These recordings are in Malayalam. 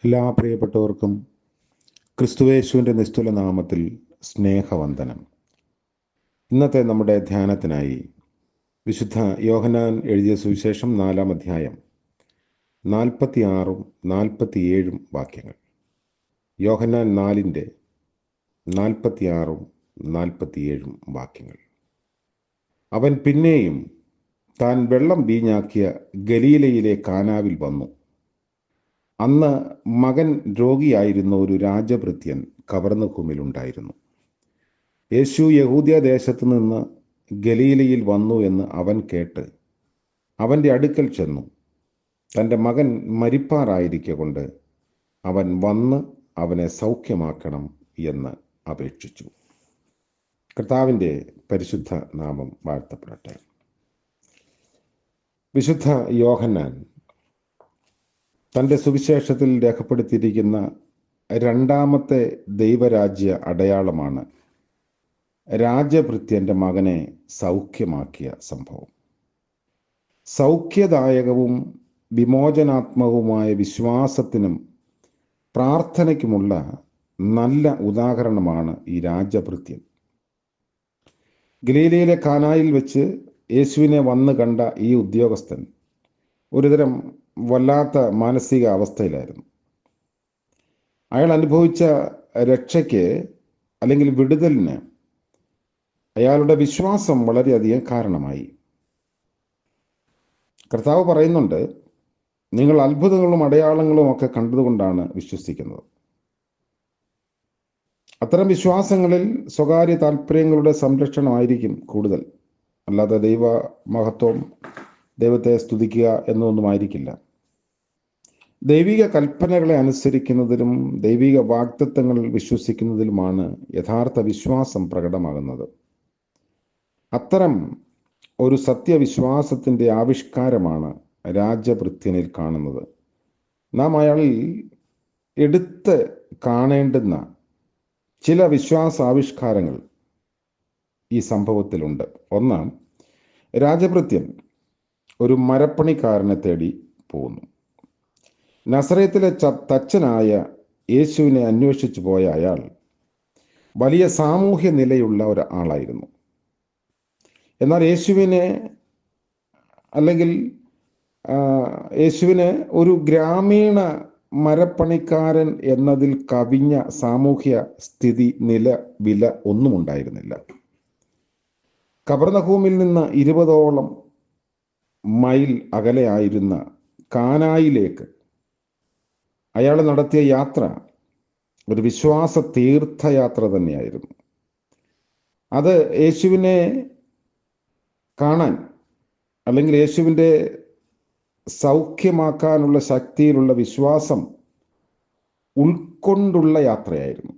എല്ലാ പ്രിയപ്പെട്ടവർക്കും ക്രിസ്തുയേശുവിൻ്റെ നിസ്തുല നാമത്തിൽ സ്നേഹവന്ദനം. ഇന്നത്തെ നമ്മുടെ ധ്യാനത്തിനായി വിശുദ്ധ യോഹന്നാൻ എഴുതിയ സുവിശേഷം 4-ാം അധ്യായം 46-ഉം 47-ഉം വാക്യങ്ങൾ. യോഹന്നാൻ 4-ന്റെ 46-ഉം 47-ഉം വാക്യങ്ങൾ. അവൻ പിന്നെയും താൻ വെള്ളം വീഞ്ഞാക്കിയ ഗലീലയിലെ കാനാവിൽ വന്നു. അന്ന് മകൻ രോഗിയായിരുന്ന ഒരു രാജഭൃത്യൻ കവർന്നഹൂമിലുണ്ടായിരുന്നു. യേശു യഹൂദ്യ ദേശത്തു നിന്ന് ഗലീലയിൽ വന്നു എന്ന് അവൻ കേട്ട് അവൻ്റെ അടുക്കൽ ചെന്നു. തൻ്റെ മകൻ മരിപ്പാറായിരിക്കൊണ്ട് അവൻ വന്ന് അവനെ സൗഖ്യമാക്കണം എന്ന് അപേക്ഷിച്ചു. കർത്താവിൻ്റെ പരിശുദ്ധ നാമം വാഴ്ത്തപ്പെടട്ടെ. വിശുദ്ധ യോഹന്നാൻ തൻ്റെ സുവിശേഷത്തിൽ രേഖപ്പെടുത്തിയിരിക്കുന്ന രണ്ടാമത്തെ ദൈവരാജ്യ അടയാളമാണ് രാജഭൃത്യൻ്റെ മകനെ സൗഖ്യമാക്കിയ സംഭവം. സൗഖ്യദായകവും വിമോചനാത്മകവുമായ വിശ്വാസത്തിനും പ്രാർത്ഥനയ്ക്കുമുള്ള നല്ല ഉദാഹരണമാണ് ഈ രാജഭൃത്യൻ. ഗലീലയിലെ കാനായിൽ വെച്ച് യേശുവിനെ വന്ന് കണ്ട ഈ ഉദ്യോഗസ്ഥൻ ഒരുതരം വല്ലാത്ത മാനസിക അവസ്ഥയിലായിരുന്നു. അയാൾ അനുഭവിച്ച രക്ഷയ്ക്ക് അല്ലെങ്കിൽ വിടുതലിന് അയാളുടെ വിശ്വാസം വളരെയധികം കാരണമായി. കർത്താവ് പറയുന്നുണ്ട്, നിങ്ങൾ അത്ഭുതങ്ങളും അടയാളങ്ങളും ഒക്കെ കണ്ടതുകൊണ്ടാണ് വിശ്വസിക്കുന്നത്. അത്തരം വിശ്വാസങ്ങളിൽ സ്വകാര്യ താല്പര്യങ്ങളുടെ സംരക്ഷണമായിരിക്കും കൂടുതൽ, അല്ലാതെ ദൈവ മഹത്വം, ദൈവത്തെ സ്തുതിക്കുക എന്നൊന്നുമായിരിക്കില്ല. ദൈവിക കൽപ്പനകളെ അനുസരിക്കുന്നതിലും ദൈവിക വാഗ്ദത്തങ്ങളിൽ വിശ്വസിക്കുന്നതിലുമാണ് യഥാർത്ഥ വിശ്വാസം പ്രകടമാകുന്നത്. അത്തരം ഒരു സത്യവിശ്വാസത്തിൻ്റെ ആവിഷ്കാരമാണ് രാജഭൃത്യനിൽ കാണുന്നത്. നാം അയാളിൽ എടുത്ത് കാണേണ്ടുന്ന ചില വിശ്വാസാവിഷ്കാരങ്ങൾ ഈ സംഭവത്തിലുണ്ട്. ഒന്ന്, രാജഭൃത്യൻ ഒരു മരപ്പണിക്കാരനെ തേടി പോകുന്നു. നസറേത്തിലെ തച്ചനായ യേശുവിനെ അന്വേഷിച്ചു പോയ അയാൾ വലിയ സാമൂഹ്യ നിലയുള്ള ഒരാളായിരുന്നു. എന്നാൽ യേശുവിന് ഒരു ഗ്രാമീണ മരപ്പണിക്കാരൻ എന്നതിൽ കവിഞ്ഞ സാമൂഹ്യ സ്ഥിതി, നില, വില ഒന്നും ഉണ്ടായിരുന്നില്ല. കവർന്നഹൂമിൽ നിന്ന് 20ഓളം മൈൽ അകലെയായിരുന്ന കാനായിലേക്ക് അയാൾ നടത്തിയ യാത്ര ഒരു വിശ്വാസ തീർത്ഥയാത്ര തന്നെയായിരുന്നു. അത് യേശുവിനെ കാണാൻ അല്ലെങ്കിൽ യേശുവിൻ്റെ സൗഖ്യമാക്കാനുള്ള ശക്തിയിലുള്ള വിശ്വാസം ഉൾക്കൊണ്ടുള്ള യാത്രയായിരുന്നു.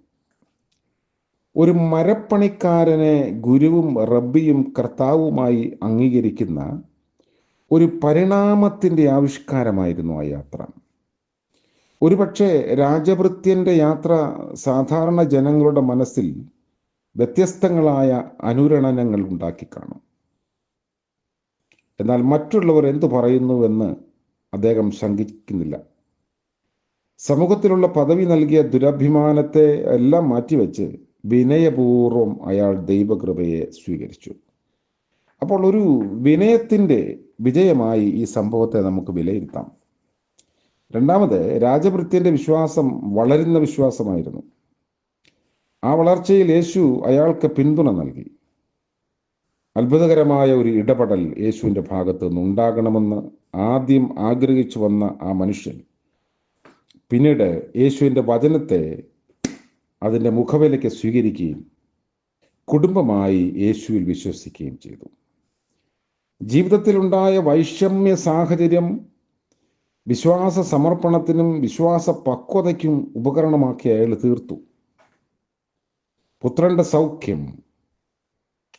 ഒരു മരപ്പണിക്കാരനെ ഗുരുവും റബ്ബിയും കർത്താവുമായി അംഗീകരിക്കുന്ന ഒരു പരിണാമത്തിൻ്റെ ആവിഷ്കാരമായിരുന്നു ആ യാത്ര. ഒരുപക്ഷെ രാജഭൃത്യൻ്റെ യാത്ര സാധാരണ ജനങ്ങളുടെ മനസ്സിൽ വ്യത്യസ്തങ്ങളായ അനുരണനങ്ങൾ ഉണ്ടാക്കി കാണും. എന്നാൽ മറ്റുള്ളവർ എന്തു പറയുന്നുവെന്ന് അദ്ദേഹം ശങ്കിക്കുന്നില്ല. സമൂഹത്തിലുള്ള പദവി നൽകിയ ദുരഭിമാനത്തെ എല്ലാം മാറ്റിവെച്ച് വിനയപൂർവം അയാൾ ദൈവകൃപയെ സ്വീകരിച്ചു. അപ്പോൾ ഒരു വിനയത്തിൻ്റെ വിജയമായി ഈ സംഭവത്തെ നമുക്ക് വിലയിരുത്താം. രണ്ടാമത്, രാജഭൃത്യൻ്റെ വിശ്വാസം വളരുന്ന വിശ്വാസമായിരുന്നു. ആ വളർച്ചയിൽ യേശു അയാൾക്ക് പിന്തുണ നൽകി. അത്ഭുതകരമായ ഒരു ഇടപെടൽ യേശുവിൻ്റെ ഭാഗത്ത് നിന്നുണ്ടാകണമെന്ന് ആദ്യം ആഗ്രഹിച്ചു വന്ന ആ മനുഷ്യൻ പിന്നീട് യേശുവിൻ്റെ വചനത്തെ അതിൻ്റെ മുഖവിലയ്ക്ക് സ്വീകരിക്കുകയും കുടുംബമായി യേശുവിൽ വിശ്വസിക്കുകയും ചെയ്തു. ജീവിതത്തിലുണ്ടായ വൈഷമ്യ സാഹചര്യം വിശ്വാസ സമർപ്പണത്തിനും വിശ്വാസ പക്വതയ്ക്കും ഉപകരണമാക്കി അയാൾ തീർത്തു. പുത്രന്റെ സൗഖ്യം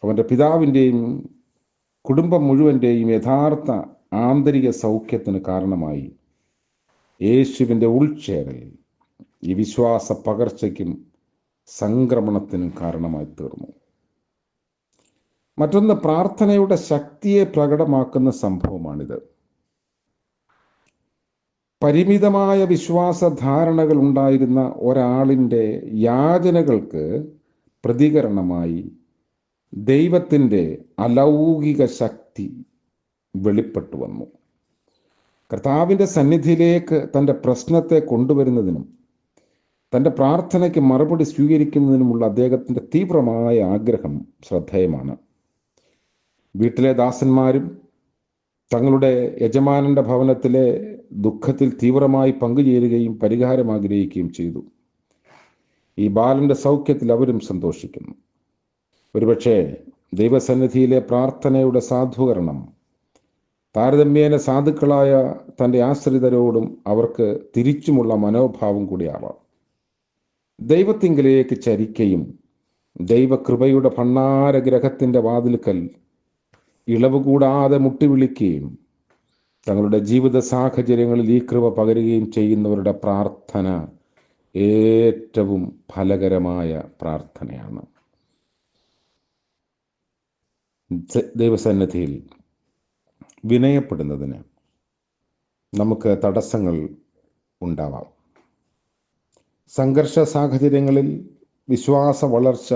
അവൻ്റെ പിതാവിൻ്റെയും കുടുംബം മുഴുവൻ്റെയും യഥാർത്ഥ ആന്തരിക സൗഖ്യത്തിന് കാരണമായി. യേശുവിൻ്റെ ഉൾച്ചേരൽ ഈ വിശ്വാസ പകർച്ചയ്ക്കും സംക്രമണത്തിനും കാരണമായി തീർന്നു. മറ്റൊന്ന്, പ്രാർത്ഥനയുടെ ശക്തിയെ പ്രകടമാക്കുന്ന സംഭവമാണിത്. പരിമിതമായ വിശ്വാസധാരണകൾ ഉണ്ടായിരുന്ന ഒരാളിൻ്റെ യാചനകൾക്ക് പ്രതികരണമായി ദൈവത്തിൻ്റെ അലൗകിക ശക്തി വെളിപ്പെട്ടു വന്നു. കർത്താവിൻ്റെ സന്നിധിയിലേക്ക് തൻ്റെ പ്രശ്നത്തെ കൊണ്ടുവരുന്നതിനും തൻ്റെ പ്രാർത്ഥനയ്ക്ക് മറുപടി സ്വീകരിക്കുന്നതിനുമുള്ള അദ്ദേഹത്തിൻ്റെ തീവ്രമായ ആഗ്രഹം ശ്രദ്ധേയമാണ്. വീട്ടിലെ ദാസന്മാരും തങ്ങളുടെ യജമാനന്റെ ഭവനത്തിലെ ദുഃഖത്തിൽ തീവ്രമായി പങ്കുചേരുകയും പരിഹാരം ആഗ്രഹിക്കുകയും ചെയ്തു. ഈ ബാലന്റെ സൗഖ്യത്തിൽ അവരും സന്തോഷിക്കുന്നു. ഒരുപക്ഷെ ദൈവസന്നിധിയിലെ പ്രാർത്ഥനയുടെ സാധൂകരണം താരതമ്യേന സാധുക്കളായ തൻ്റെ ആശ്രിതരോടും അവർക്ക് തിരിച്ചുമുള്ള മനോഭാവം കൂടിയാവാം. ദൈവത്തിങ്കിലേക്ക് ചരിക്കയും ദൈവകൃപയുടെ ഭണ്ഡാരഗ്രഹത്തിൻ്റെ വാതിൽക്കൽ ഇളവ് കൂടാതെ മുട്ടിവിളിക്കുകയും തങ്ങളുടെ ജീവിത സാഹചര്യങ്ങളിൽ ഈ കൃപ പകരുകയും ചെയ്യുന്നവരുടെ പ്രാർത്ഥന ഏറ്റവും ഫലകരമായ പ്രാർത്ഥനയാണ്. ദൈവസന്നിധിയിൽ വിനയപ്പെടുന്നതിന് നമുക്ക് തടസ്സങ്ങൾ ഉണ്ടാവാം. സംഘർഷ സാഹചര്യങ്ങളിൽ വിശ്വാസ വളർച്ച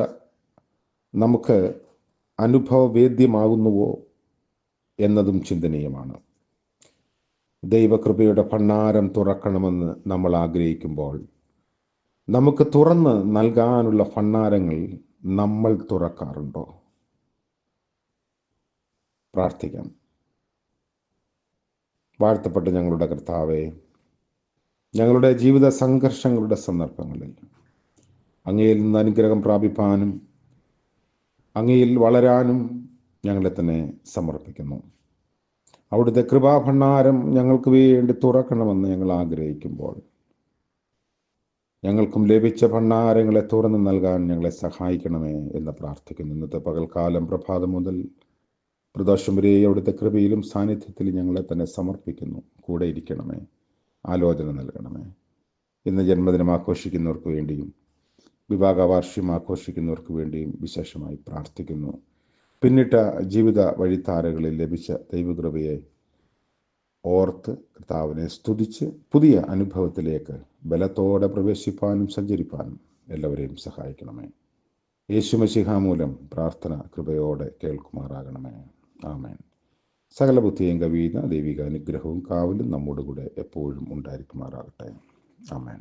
നമുക്ക് അനുഭവവേദ്യമാകുന്നുവോ എന്നതും ചിന്തനീയമാണ്. ദൈവകൃപയുടെ ഭണ്ഡാരം തുറക്കണമെന്ന് നമ്മൾ ആഗ്രഹിക്കുമ്പോൾ നമുക്ക് തുറന്ന് നൽകാനുള്ള ഭണ്ഡാരങ്ങൾ നമ്മൾ തുറക്കാറുണ്ടോ? പ്രാർത്ഥിക്കാം. വാഴ്ത്തപ്പെട്ട ഞങ്ങളുടെ കർത്താവേ, ഞങ്ങളുടെ ജീവിത സംഘർഷങ്ങളുടെ സന്ദർഭങ്ങളിൽ അങ്ങയിൽ നിന്ന് അനുഗ്രഹം പ്രാപിപ്പാനും അങ്ങയിൽ വളരാനും ഞങ്ങളെ തന്നെ സമർപ്പിക്കുന്നു. അവിടുത്തെ കൃപാഭണ്ഡാരം ഞങ്ങൾക്ക് വേണ്ടി തുറക്കണമെന്ന് ഞങ്ങൾ ആഗ്രഹിക്കുമ്പോൾ ഞങ്ങൾക്കും ലഭിച്ച ഭണ്ഡാരങ്ങളെ തുറന്ന് നൽകാൻ ഞങ്ങളെ സഹായിക്കണമേ എന്ന് പ്രാർത്ഥിക്കുന്നു. ഇന്നത്തെ പകൽക്കാലം പ്രഭാതം മുതൽ പ്രദോഷം വരെ അവിടുത്തെ കൃപയിലും സാന്നിധ്യത്തിലും ഞങ്ങളെ തന്നെ സമർപ്പിക്കുന്നു. കൂടെ ഇരിക്കണമേ, ആലോചന നൽകണമേ. ഇന്ന് ജന്മദിനം ആഘോഷിക്കുന്നവർക്ക് വേണ്ടിയും വിവാഹ വാർഷികം ആഘോഷിക്കുന്നവർക്ക് വേണ്ടിയും വിശേഷമായി പ്രാർത്ഥിക്കുന്നു. പിന്നിട്ട ജീവിത വഴിത്താരകളിൽ ലഭിച്ച ദൈവകൃപയെ ഓർത്ത് കർത്താവിനെ സ്തുതിച്ച് പുതിയ അനുഭവത്തിലേക്ക് ബലത്തോടെ പ്രവേശിപ്പാനും സഞ്ചരിപ്പാനും എല്ലാവരെയും സഹായിക്കണമേ. യേശുമശിഹാ മൂലം പ്രാർത്ഥന കൃപയോടെ കേൾക്കുമാറാകണമേ. ആമേൻ. സകല ബുദ്ധിയും കവിയുന്ന ദൈവിക അനുഗ്രഹവും കാവലും നമ്മോടുകൂടെ എപ്പോഴും ഉണ്ടായിരിക്കുമാറാകട്ടെ. ആമേൻ.